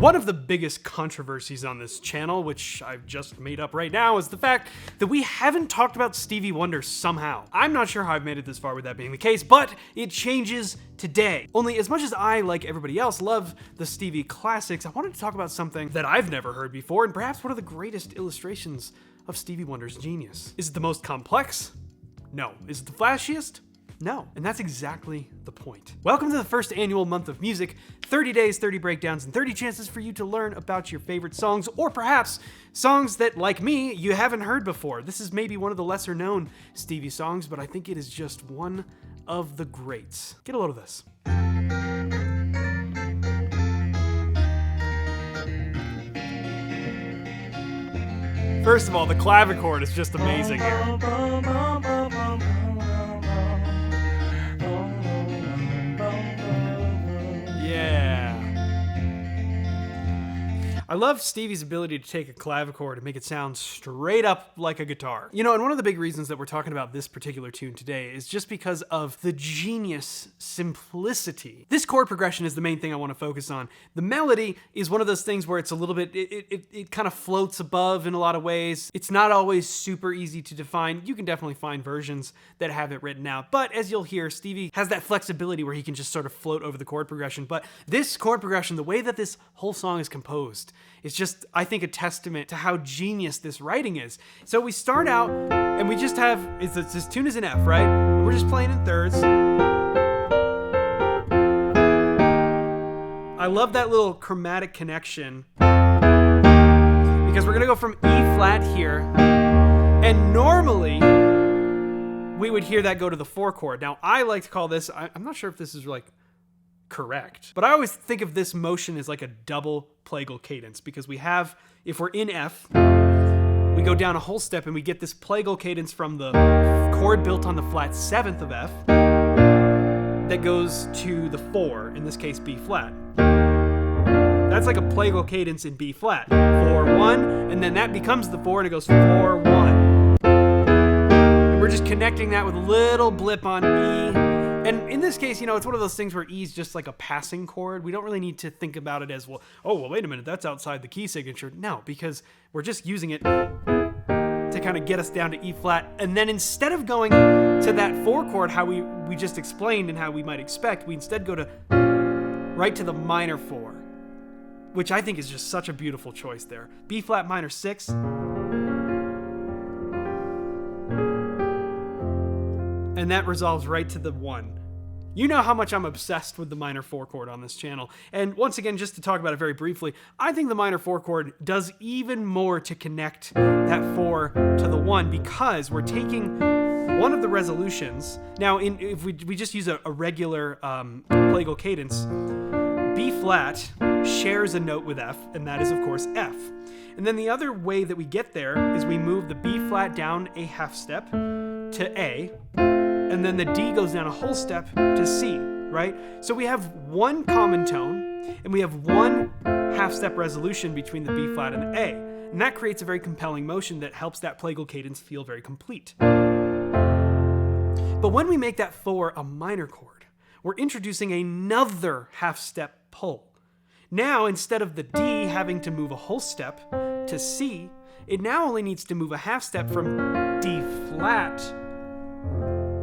One of the biggest controversies on this channel, which I've just made up right now, is the fact that we haven't talked about Stevie Wonder somehow. I'm not sure how I've made it this far with that being the case, but it changes today. Only as much as I, like everybody else, love the Stevie classics, I wanted to talk about something that I've never heard before, and perhaps one of the greatest illustrations of Stevie Wonder's genius. Is it the most complex? No. Is it the flashiest? No. And that's exactly the point. Welcome to the first annual month of music, 30 days, 30 breakdowns, and 30 chances for you to learn about your favorite songs, or perhaps songs that, like me, you haven't heard before. This is maybe one of the lesser known Stevie songs, but I think it is just one of the greats. Get a load of this. First of all, the clavichord is just amazing here. I love Stevie's ability to take a clavichord and make it sound straight up like a guitar. You know, and one of the big reasons that we're talking about this particular tune today is just because of the genius simplicity. This chord progression is the main thing I want to focus on. The melody is one of those things where it's a little bit, it kind of floats above in a lot of ways. It's not always super easy to define. You can definitely find versions that have it written out, but as you'll hear, Stevie has that flexibility where he can just sort of float over the chord progression. But this chord progression, the way that this whole song is composed, it's just, I think, a testament to how genius this writing is. So we start out, and we just have, this tune is in F, right? And we're just playing in thirds. I love that little chromatic connection, because we're gonna go from E flat here, and normally, we would hear that go to the 4 chord. Now, I like to call this, I'm not sure if this is like correct, but I always think of this motion as like a double plagal cadence, because we have, if we're in F, we go down a whole step and we get this plagal cadence from the chord built on the flat 7th of F that goes to the 4, in this case B flat. That's like a plagal cadence in B flat. 4, 1, and then that becomes the 4 and it goes 4, 1. And we're just connecting that with a little blip on E. And in this case, you know, it's one of those things where E is just like a passing chord. We don't really need to think about it as, well, wait a minute, that's outside the key signature. No, because we're just using it to kind of get us down to E flat. And then instead of going to that 4 chord, how we just explained and how we might expect, we instead go to right to the minor 4, which I think is just such a beautiful choice there. B flat minor 6. And that resolves right to the 1. You know how much I'm obsessed with the minor 4 chord on this channel. And once again, just to talk about it very briefly, I think the minor 4 chord does even more to connect that 4 to the 1, because we're taking one of the resolutions. Now, if we just use a regular plagal cadence, B flat shares a note with F, and that is, of course, F. And then the other way that we get there is we move the B flat down a half step to A, and then the D goes down a whole step to C, right? So we have one common tone, and we have one half-step resolution between the B flat and the A. And that creates a very compelling motion that helps that plagal cadence feel very complete. But when we make that 4 a minor chord, we're introducing another half-step pull. Now, instead of the D having to move a whole step to C, it now only needs to move a half step from D flat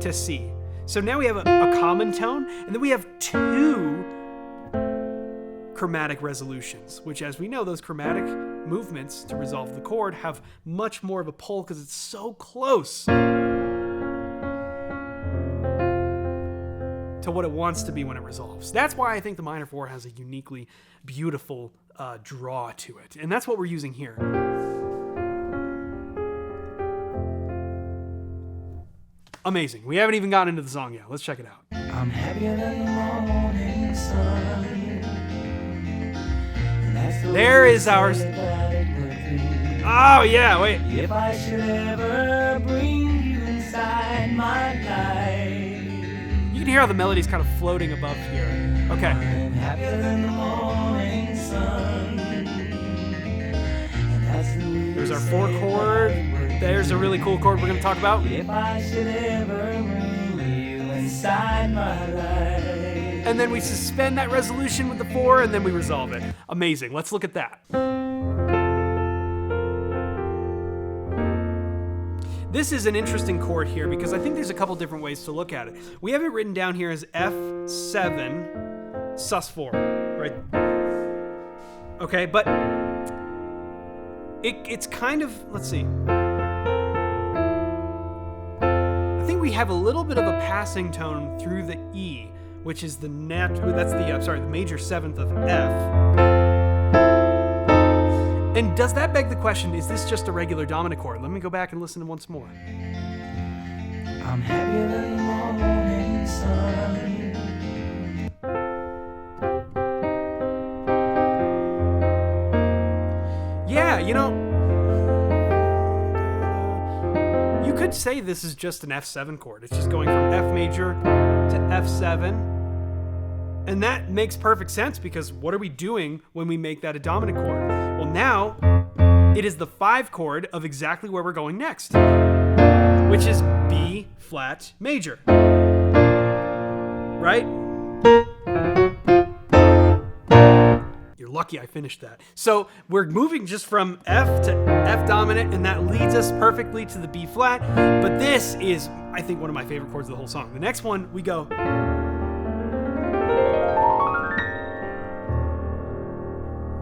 to C. So now we have a common tone, and then we have 2 chromatic resolutions, which, as we know, those chromatic movements to resolve the chord have much more of a pull because it's so close to what it wants to be when it resolves. That's why I think the minor 4 has a uniquely beautiful draw to it, and that's what we're using here. Amazing. We haven't even gotten into the song yet. Let's check it out. I'm happier than the morning sun. There is our... Oh, yeah, wait. If I should ever bring you inside my life. You can hear how the melody's kind of floating above here. Okay. I'm happier than the morning sun. There's our 4 chord. There's a really cool chord we're going to talk about. If I should ever bring you inside my life. and then we suspend that resolution with the 4, and then we resolve it. Amazing. Let's look at that. This is an interesting chord here because I think there's a couple different ways to look at it. We have it written down here as F7 sus4, right? Okay, but it's kind of, let's see. I think we have a little bit of a passing tone through the E, which is the the major 7th of F. And does that beg the question, is this just a regular dominant chord? Let me go back and listen once more. I'm happier than the morning sun. Yeah, you could say this is just an F7 chord. It's just going from F major to F7. And that makes perfect sense because what are we doing when we make that a dominant chord? Well, now it is the 5 chord of exactly where we're going next, which is B flat major. Right? You're lucky I finished that. So we're moving just from F to F dominant, and that leads us perfectly to the B flat. But this is, I think, one of my favorite chords of the whole song. The next one, we go.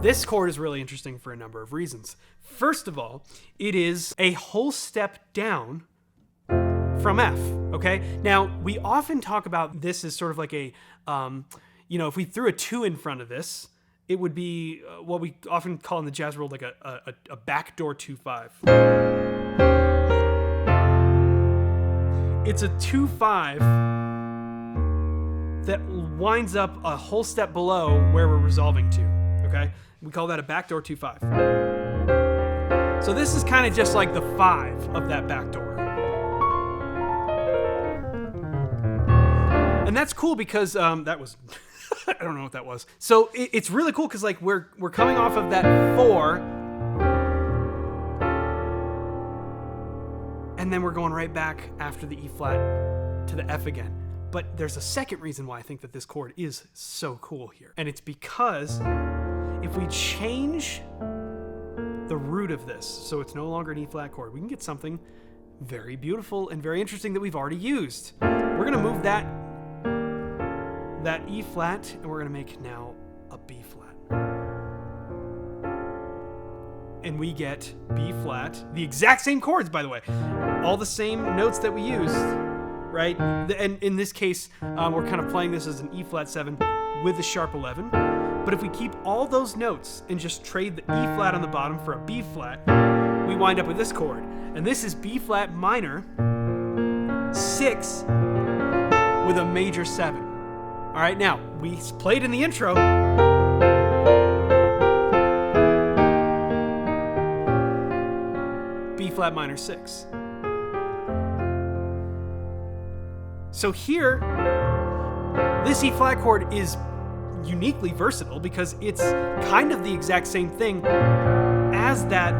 This chord is really interesting for a number of reasons. First of all, it is a whole step down from F, okay? Now, we often talk about this as sort of like a, if we threw a 2 in front of this, it would be what we often call in the jazz world like a backdoor 2-5. It's a 2-5 that winds up a whole step below where we're resolving to, okay? We call that a backdoor 2-5. So this is kind of just like the 5 of that backdoor. And that's cool because that was, I don't know what that was. So it's really cool because like we're coming off of that 4, and then we're going right back after the E flat to the F again. But there's a second reason why I think that this chord is so cool here. And it's because if we change the root of this, so it's no longer an E flat chord, we can get something very beautiful and very interesting that we've already used. We're gonna move that E flat, and we're gonna make now a B flat. And we get B flat, the exact same chords, by the way, all the same notes that we used, right? And in this case, we're kind of playing this as an E flat 7 with a sharp 11. But if we keep all those notes and just trade the E flat on the bottom for a B flat, we wind up with this chord. And this is B flat minor 6 with a major 7. All right, now, we played in the intro. B flat minor 6. So here, this E flat chord is uniquely versatile because it's kind of the exact same thing as that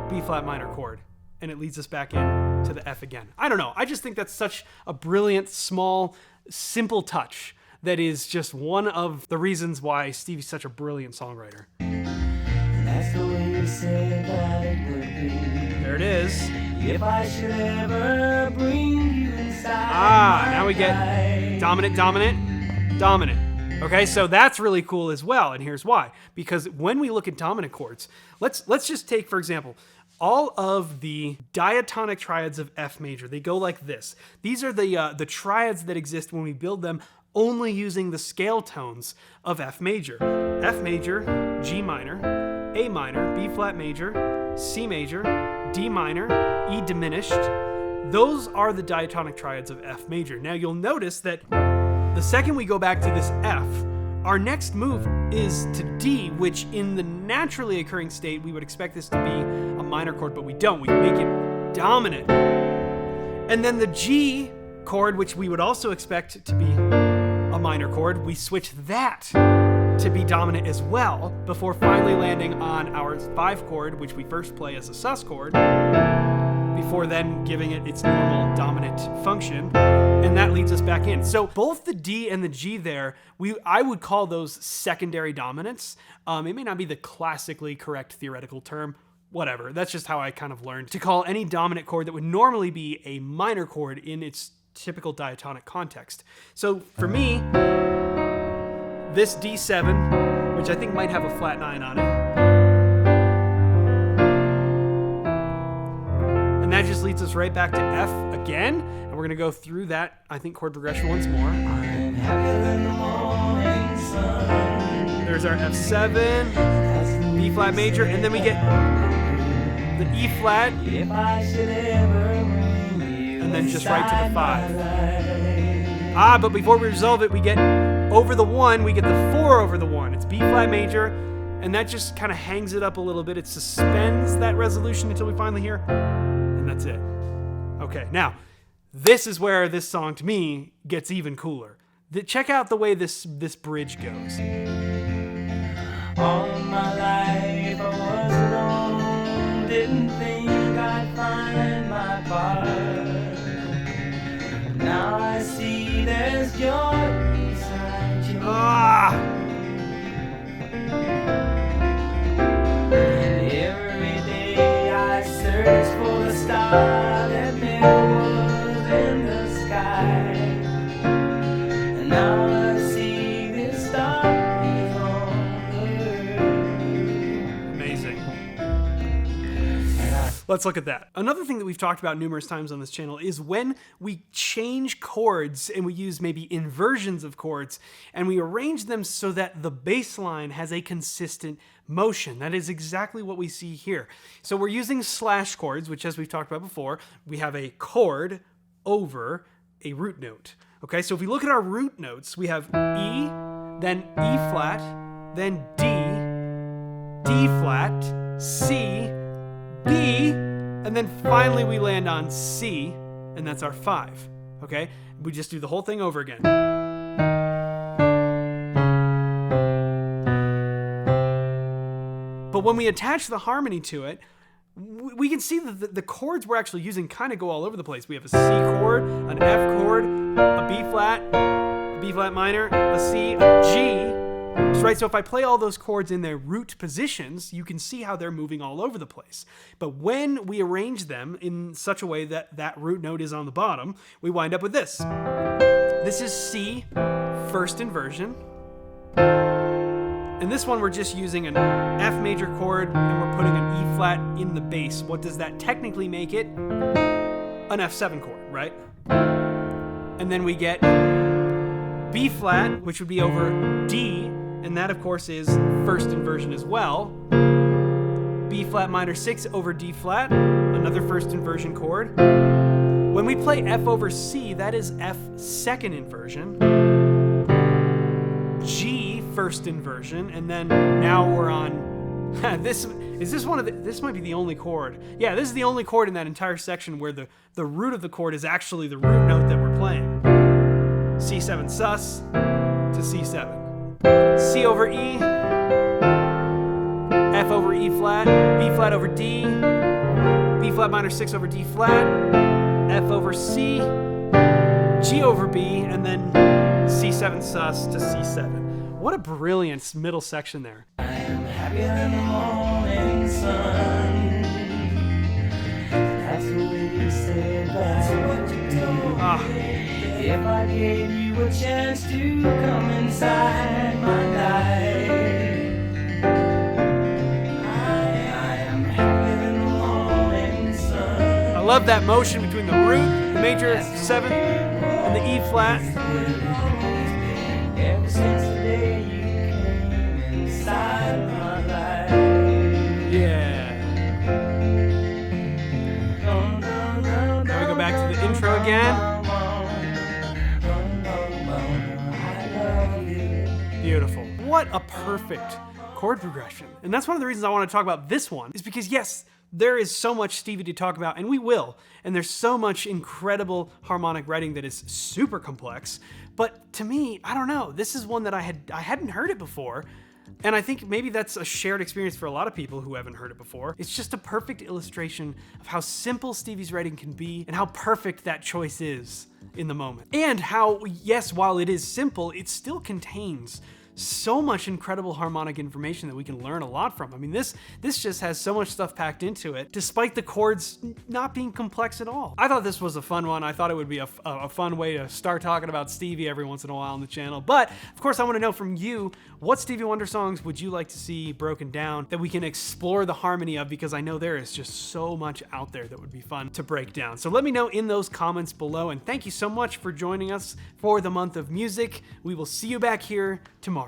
B flat minor chord, and it leads us back in to the F again. I don't know. I just think that's such a brilliant, small, simple touch that is just one of the reasons why Stevie's such a brilliant songwriter. That's the way you said that it would be. There it is. If I should ever bring you inside. Now we get dominant, dominant, dominant. Okay, so that's really cool as well, and here's why. Because when we look at dominant chords, let's just take, for example, all of the diatonic triads of F major. They go like this. These are the triads that exist when we build them only using the scale tones of F major. F major, G minor, A minor, B flat major, C major, D minor, E diminished. Those are the diatonic triads of F major. Now you'll notice that the second we go back to this F, our next move is to D, which in the naturally occurring state, we would expect this to be a minor chord, but we don't. We make it dominant. And then the G chord, which we would also expect to be a minor chord, we switch that to be dominant as well, before finally landing on our 5 chord, which we first play as a sus chord, before then giving it its normal dominant function. And that leads us back in. So both the D and the G there, I would call those secondary dominants. It may not be the classically correct theoretical term. Whatever. That's just how I kind of learned to call any dominant chord that would normally be a minor chord in its typical diatonic context. So for me, this D7, which I think might have a flat 9 on it, and that just leads us right back to F again, and we're going to go through that, I think, chord progression once more. There's our F7, B flat major, and then we get the E flat, and then just right to the 5. But before we resolve it, we get over the 1, we get the 4 over the 1. It's B flat major, and that just kind of hangs it up a little bit. It suspends that resolution until we finally hear, and that's it. Okay, now, this is where this song, to me, gets even cooler. Check out the way this bridge goes. All my life I was alone, didn't think I'd find my part. Now I see there's joy beside you. And every day I search for the star that never was in the sky. And now I see this star. Let's look at that. Another thing that we've talked about numerous times on this channel is when we change chords and we use maybe inversions of chords and we arrange them so that the bass line has a consistent motion. That is exactly what we see here. So we're using slash chords, which, as we've talked about before, we have a chord over a root note. Okay, so if we look at our root notes, we have E, then E flat, then D, D flat, C, B, and then finally we land on C, and that's our 5, okay? We just do the whole thing over again. But when we attach the harmony to it, we can see that the chords we're actually using kind of go all over the place. We have a C chord, an F chord, a B flat minor, a C, a G. Right, so if I play all those chords in their root positions, you can see how they're moving all over the place. But when we arrange them in such a way that that root note is on the bottom, we wind up with this. This is C, first inversion. And this one we're just using an F major chord and we're putting an E flat in the bass. What does that technically make it? An F7 chord, right? And then we get B flat, which would be over D, and that of course is first inversion as well. B flat minor 6 over D flat, another first inversion chord. When we play F over C, that is F second inversion. G first inversion, and then now we're on this might be the only chord. Yeah, this is the only chord in that entire section where the root of the chord is actually the root note that we're playing. C7 sus to C7. C over E, F over E flat, B flat over D, B flat minor 6 over D flat, F over C, G over B, and then C7 sus to C7. What a brilliant middle section there. I am happier than the morning sun. That's what you said, that's what you told me. If I gave you a chance to come inside my life, I am happier than the morning sun. I love that motion between the root, the major 7, and the E flat. Ever since the day you came inside my life. Yeah. Now we go back to the intro again. Beautiful. What a perfect chord progression. And that's one of the reasons I want to talk about this one, is because yes, there is so much Stevie to talk about, and we will. And there's so much incredible harmonic writing that is super complex. But to me, I don't know, this is one that I hadn't heard it before. And I think maybe that's a shared experience for a lot of people who haven't heard it before. It's just a perfect illustration of how simple Stevie's writing can be and how perfect that choice is in the moment. And how, yes, while it is simple, it still contains so much incredible harmonic information that we can learn a lot from. I mean, this just has so much stuff packed into it, despite the chords not being complex at all. I thought this was a fun one. I thought it would be a fun way to start talking about Stevie every once in a while on the channel. But, of course, I want to know from you, what Stevie Wonder songs would you like to see broken down that we can explore the harmony of, because I know there is just so much out there that would be fun to break down. So let me know in those comments below, and thank you so much for joining us for the month of music. We will see you back here tomorrow.